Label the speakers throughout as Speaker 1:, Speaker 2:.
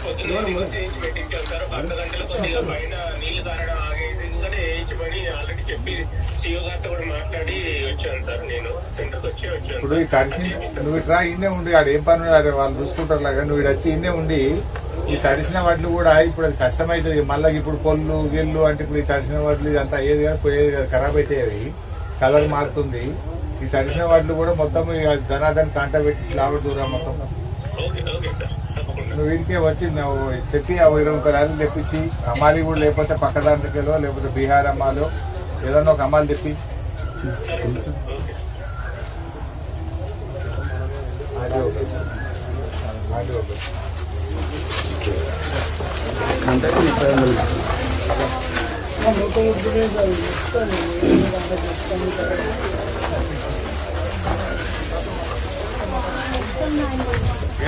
Speaker 1: పొద్దున్న చేయించి పెట్టించాం సార్. అర్ధ గంటలో కొద్దిగా పైన నీళ్లు కారడం ఆగేది వేయించమని ఆల్రెడీ చెప్పి సీఓ గారితో కూడా మాట్లాడి వచ్చాను సార్. నేను సెంటర్కి వచ్చాను.
Speaker 2: ఇప్పుడు నువ్వు ఇట్లా ఇన్నే ఉండి ఆడ ఏం పని అదే వాళ్ళు చూసుకుంటారు లాగా నువ్వు వచ్చి ఇన్నే ఉండి ఈ తడిసిన వడ్లు కూడా ఇప్పుడు అది కష్టమవుతుంది. మళ్ళీ ఇప్పుడు పొల్లు గిల్లు అంటే ఇప్పుడు ఈ తడిసిన వడ్లు ఇదంతా అయ్యేది కదా పోయేది కదా ఖరాబ్ అవుతాయి, కలర్ మారుతుంది. ఈ తడిసిన వడ్లు కూడా మొత్తం ధనాధన్ కాంట పెట్టి లాభ దూరం మొత్తం నువ్వు వీరికే వచ్చి నువ్వు తెప్పి 20 రూపాయలు తెప్పించి అమ్మాలి కూడా లేకపోతే పక్కదాంట్లో లేకపోతే బీహార్ అమ్మాలో ఏదన్నా ఒక అమ్మాలి తెప్పి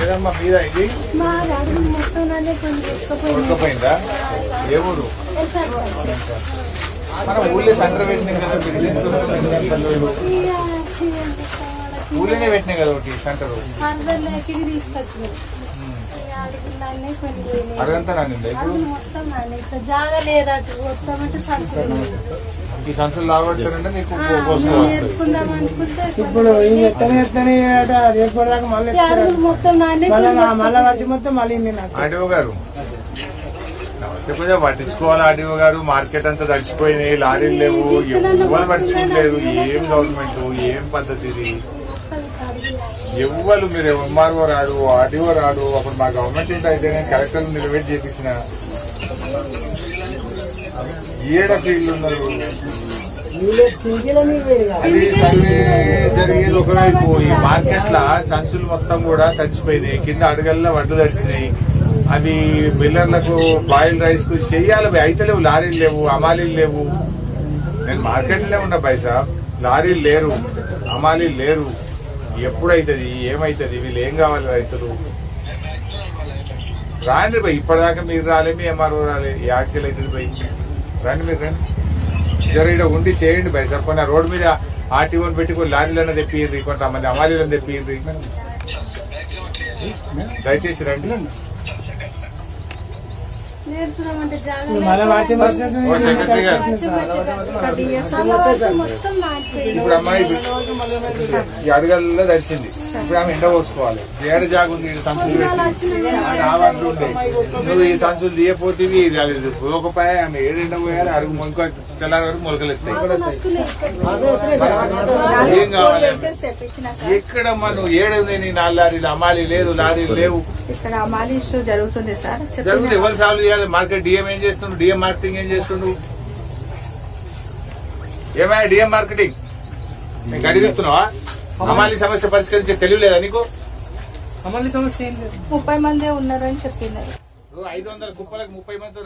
Speaker 2: ఏదమ్మా మీద ఇది ఉడకపోయిందా? ఏ ఊరు? మన ఊళ్ళో సంక్ర పెట్టినాం కదా, ఊళ్ళోనే పెట్టినాయి కదా ఒకటి సెంటర్. అదంతా నానిందా ఇప్పుడు? ఈ సంచులు లాగొడతానంటే నీకు
Speaker 3: ఇప్పుడు
Speaker 2: ఆర్డీఓ గారు నమస్తే. కొంచెం పట్టించుకోవాలి ఆర్డీఓ గారు. మార్కెట్ అంతా తడిచిపోయినాయి, లారీలు లేవు, ఎవ్వరు పట్టించుకోలేదు. ఏం గవర్నమెంట్, ఏం పద్ధతి ఇది? ఎవ్వరు మీరు ఎంఆర్ఓ రాడు, ఆర్డీఓ రాడు. అప్పుడు మా గవర్నమెంట్ ఇంట్లో అయితే నేను కలెక్టర్లు నిలబెట్టి చేపించిన ఏడ ఫీల్డ్ ఉన్నారు. అది సర్వే జరిగేది ఒకవైపు. ఈ మార్కెట్ లా సంచులు మొత్తం కూడా తడిచిపోయినాయి, కింద అడుగల్లో వడ్లు తడిచినాయి. అవి మిల్లర్లకు బాయిల్ రైస్ కు చెయ్యాలి, అయితే లేవు. లారీలు లేవు, అమాలీలు లేవు. నేను మార్కెట్ లో ఉన్నా పైసా, లారీలు లేరు, అమాలీలు లేరు. ఎప్పుడైతుంది, ఏమైతుంది? వీళ్ళు ఏం కావాలి రైతులు? రాండి పోయి. ఇప్పటిదాకా మీరు రాలే, మీ ఎంఆర్ఓ రాలే. యాక్చువల్ అవుతుంది పోయి. రండి మీరు, రండి. జర ఇక్కడ ఉండి చేయండి భయ. చెప్పండి రోడ్డు మీద ఆర్టీఓని పెట్టి కొన్ని లారీలను తెప్పిర్రి, కొంతమంది అమాలీలను తెప్పిర్రి. దయచేసి రండి. ఇప్పుడు అమ్మాయి ఈ అడుగల్లో దర్శింది. ఇప్పుడు ఆమె ఎండ పోసుకోవాలి. ఏడ జాగుంది సంచులు పెట్టి ఉండే. నువ్వు ఈ సంచులు తీయపోతే పోకపోయా ఆమె ఏడు ఎండ పోయాలి. అడుగు మొలక తెల్లారి వరకు మొలకలు ఎత్తాయి. ఏం కావాలి? ఎక్కడ నువ్వు ఏడు నీ 4 లారీలు, అమాలి లేదు, లారీలు లేవు.
Speaker 4: ఇక్కడ అమాలి ఇష్యూ జరుగుతుంది సార్.
Speaker 2: జరుగుతుంది. ఎవరు సాల్వ్ చేయాలి? మార్కెట్ డిఎం ఏం చేస్తుండు? డిఎం మార్కెటింగ్ ఏం చేస్తుండు? ఏమైనా డిఎం మార్కెటింగ్ నేను గడి చెప్తున్నావా? అమాలి సమస్య పరిష్కరించే తెలియలేదా నీకు?
Speaker 3: అమాలి సమస్య
Speaker 4: 30 మంది ఉన్నారని చెప్తున్నారు.
Speaker 2: 500 కుప్పలకు 30 మంది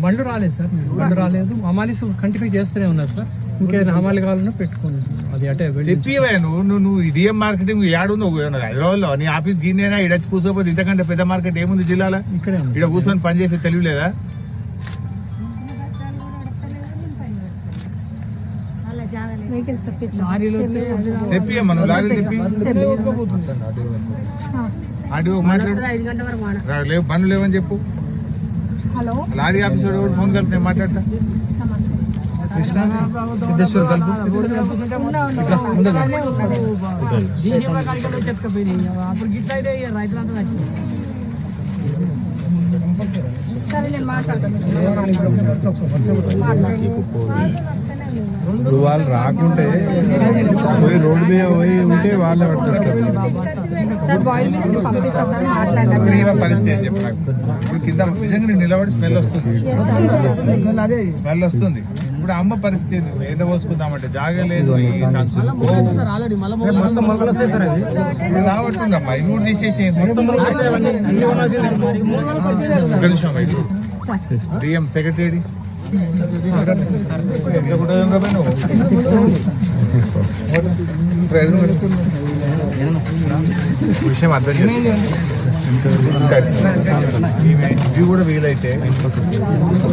Speaker 3: బండ్లు రాలేదు సార్. బండ్లు రాలేదు. అమాలీస్ కంటిన్యూ చేస్తూనే ఉన్నారు సార్. ఇంకేమైనా అమాలి కావాలన్నా పెట్టుకోండి. అది అంటే
Speaker 2: నువ్వు డిఎం మార్కెటింగ్ ఏడు నువ్వు హైదరాబాద్ లో నీ ఆఫీస్ గిన్నెనా ఇడచ్చి కూర్చోపోతే ఇంతకంటే పెద్ద మార్కెట్ ఏముంది జిల్లాలో? ఇక్కడ కూర్చొని పనిచేసే తెలియలేదా? తెప్పియమ్మా, నువ్వు లారీలు తెప్పి. ఆడియో మాట్లాడు. లేవు పనులు లేవని చెప్పు. లారీ ఆఫీసర్ ఫోన్ కలిపి నేను మాట్లాడతా. సిద్ధేశ్వర్ కలుపు.
Speaker 5: ఇప్పుడు వాళ్ళు రాకుంటే పోయి రోడ్డు మీద పోయి ఉంటే వాళ్ళే పట్టుకుంటారు.
Speaker 2: పరిస్థితి అని చెప్పి నాకు కింద నిజంగా నిలబడి స్మెల్ వస్తుంది. స్మెల్ వస్తుంది. ఇప్పుడు అమ్మ పరిస్థితి ఏద పోసుకుందామంటే జాగా లేదు. రావట్టుందమ్మా. ఇవి కూడా తీసేసేది. డిఎం సెక్రటరీ విషయం అర్థం చేస్తుంది. ఇవి కూడా వీలైతే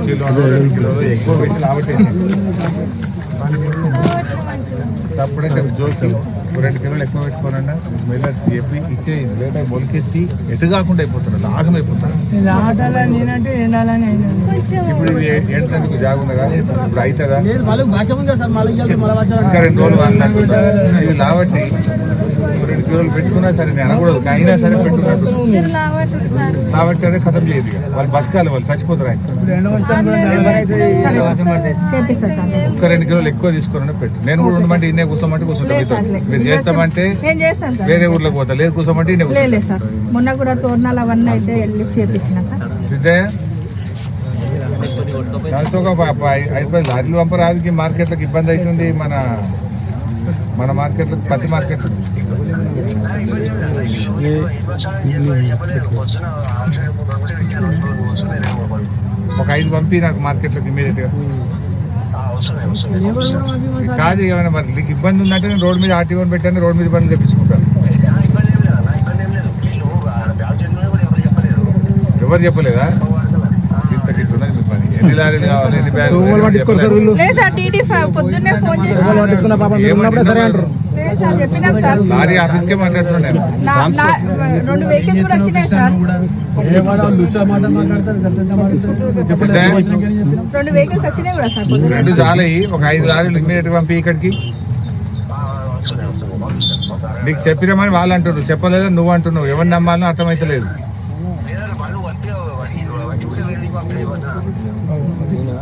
Speaker 2: కిలో 2 కిలోలు ఎక్కువ పెట్టి లావట్టేసి అప్పుడే జోకి 2 కిలోలు ఎక్కువ పెట్టుకోనన్నా మిల్లర్స్ చెప్పి ఇచ్చేయండి, లేదా మొలకెత్తి ఎటు కాకుండా అయిపోతున్నారు, లాగం అయిపోతున్నారు. ఇప్పుడు ఇది ఏంటందుకు జాగుందా కానీ ఇప్పుడు అవుతుందా? ఇంకా 2 రోజులు అన్నట్టు ఇది లావట్టి 2 కిలోలు పెట్టుకున్నా సరే నేను అనకూడదు, అయినా సరే పెట్టుకున్నట్టు లావట్టి అదే ఖతం చేయదు. ఇక వాళ్ళు బతకాలి, వాళ్ళు చచ్చిపోతారు. ఆయన ఒక్క 2 కిలోలు ఎక్కువ తీసుకోవాలని పెట్టు. నేను కూడా ఉండమంటే ఇన్నే కూర్చోమంటే కూర్చుంటా, మీరు చేస్తామంటే వేరే ఊర్లోకి పోతా, లేదు కూర్చోమంటే ఇన్నే కూర్చోండి.
Speaker 4: మొన్న కూడా తోరణాలు అవన్నీ అయితే లిఫ్ట్ చేయించిన సార్.
Speaker 2: సిద్ధయ్య దాంతో ఒక 5 లారీలు పంపరాదుకి మార్కెట్లకు ఇబ్బంది అవుతుంది. మన మార్కెట్లకు పత్తి మార్కెట్ ఒక 5 పంపి నాకు మార్కెట్లోకి ఇమీడియట్ గా. కాదు ఏమైనా మరి నీకు ఇబ్బంది ఉందంటే నేను రోడ్ మీద ఆర్టీఓని పెట్టాను, రోడ్ మీద బండ్లు తెప్పించుకుంటాను. ఎవరు చెప్పలేదా? ఉన్నది మీ పని. ఎన్ని లారీలు కావాలి, ఎన్ని బ్యాగులు లారీ ఆఫీస్కే మాట్లాడుతున్నాను నేను.
Speaker 4: 2 వెహికల్స్ కూడా వచ్చినాయి సార్. 2 వెహికల్స్ వచ్చినాయి కూడా సార్.
Speaker 2: 2 చాలయి, ఒక 5 లారీలు ఇమ్మీడియట్ గా పంపి ఇక్కడికి. నీకు చెప్పినామని వాళ్ళు అంటున్నారు, చెప్పలేదు నువ్వు అంటున్నావు. ఎవరిని నమ్మాలని అర్థమైతలేదు.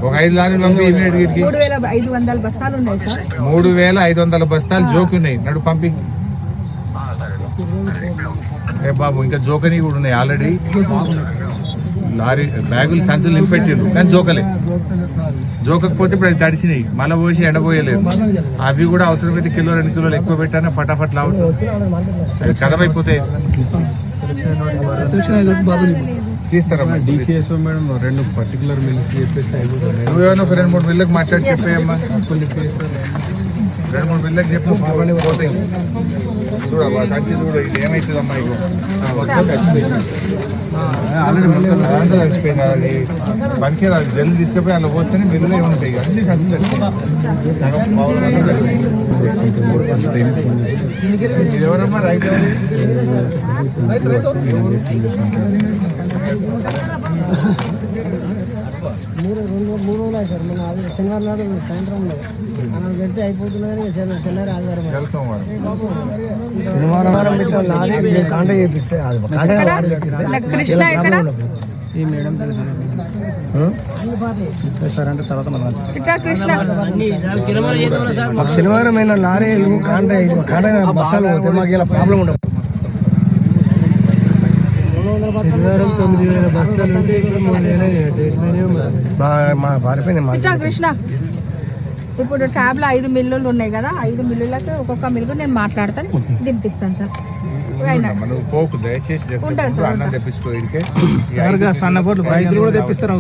Speaker 2: ఒక 5 లారీలు పంపి ఇమీడియట్ గా
Speaker 4: 3,500 బస్తాలు ఉన్నాయి సార్.
Speaker 2: 3,500 బస్తాలు జోకి ఉన్నాయి, నడు పంపి. ఏ బాబు ఇంకా జోకని కూడా ఉన్నాయి ఆల్రెడీ. లారీ బ్యాగులు సంచులు నింపెట్టిండ్రు కానీ జోకలే. జోకకపోతే ఇప్పుడు అది తడిచినాయి, మళ్ళీ పోసి ఎండపోయలేదు. అవి కూడా అవసరమైతే 1-2 కిలోలు ఎక్కువ పెట్టానే ఫటాఫట్ లావుతాయి, అవి కదమైపోతాయి. తీస్తారా
Speaker 5: డిసిఎస్ మేడం 2 పర్టికులర్ మిల్స్ చెప్పేసి
Speaker 2: నువ్వేమో ఒక 2-3 మిల్లకు మాట్లాడి చెప్పేయమ్మా. 2-3 మిల్లకు చెప్పు, పోతాయి. చూడమ్మా సంచి చూడు, ఇది ఏమైతుందమ్మా? ఇగో ఆల్రెడీ అదంతా చచ్చిపోయింది. అది పనికి జల్ది తీసుకుపోయి అలా పోస్తేనే మిల్లులో ఏముంటాయి అన్ని సంచి చచ్చిపోయింది. ఎవరమ్మా? రైతు
Speaker 6: శనివారం నాడు సాయంత్రం పెడితే అయిపోతున్నారు. శనివారం కాంట చేపిస్తే
Speaker 4: కృష్ణ ఇక్కడ
Speaker 6: ఈ మేడం అంటే తర్వాత
Speaker 4: కృష్ణ
Speaker 6: మాకు శనివారం అయినా లారీలు కాంట బస్సాలు పోతే మాకు ఇలా ప్రాబ్లం ఉండదు. శనివారం 9,000 బస్తాలు ఉంటే ఇప్పుడు 3,000 మా పారిపోయిన
Speaker 4: కృష్ణ. ఇప్పుడు ట్యాబ్ లో 5 మిల్లులు ఉన్నాయి కదా, 5 మిల్లులకు ఒక్కొక్క మిల్లు నేను మాట్లాడతాను, దింపిస్తాను సార్.
Speaker 2: నువ్వు పోకు దయచేసి అన్నం తెప్పించుకో.
Speaker 6: సన్నపోట్లు రైతులు కూడా తెప్పిస్తారు.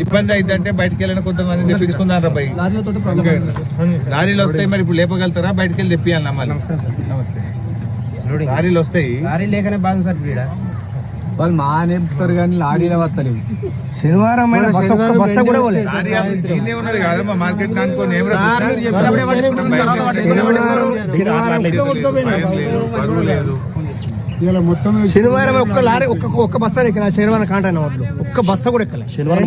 Speaker 2: ఇబ్బంది అయిందంటే బయటకు వెళ్ళిన కొంతమంది తెప్పించుకున్నారు రా. లారీలు వస్తాయి, మరి ఇప్పుడు లేపగలుగుతారా? బయటకు వెళ్ళి తెప్పియాలి నమ్మాలి. నమస్తే. లారీలు వస్తాయి,
Speaker 6: లారీ లేకనే బాగుంది సార్.
Speaker 3: వాళ్ళు మా నేపుతారు కానీ లారీలో వస్తలేవు.
Speaker 6: శనివారం బస్తా కూడా
Speaker 2: లారీ ఆఫీస్ దీన్నే ఉన్నది కాదమ్మా, మార్కెట్ అనుకోని బరువు లేదు.
Speaker 6: శనివారం ఒక్క లారీ ఒక్క బస్తా ఎక్కడ శనివారం కాంటాను ఒక్క బస్తా కూడా ఎక్కలే. శనివారం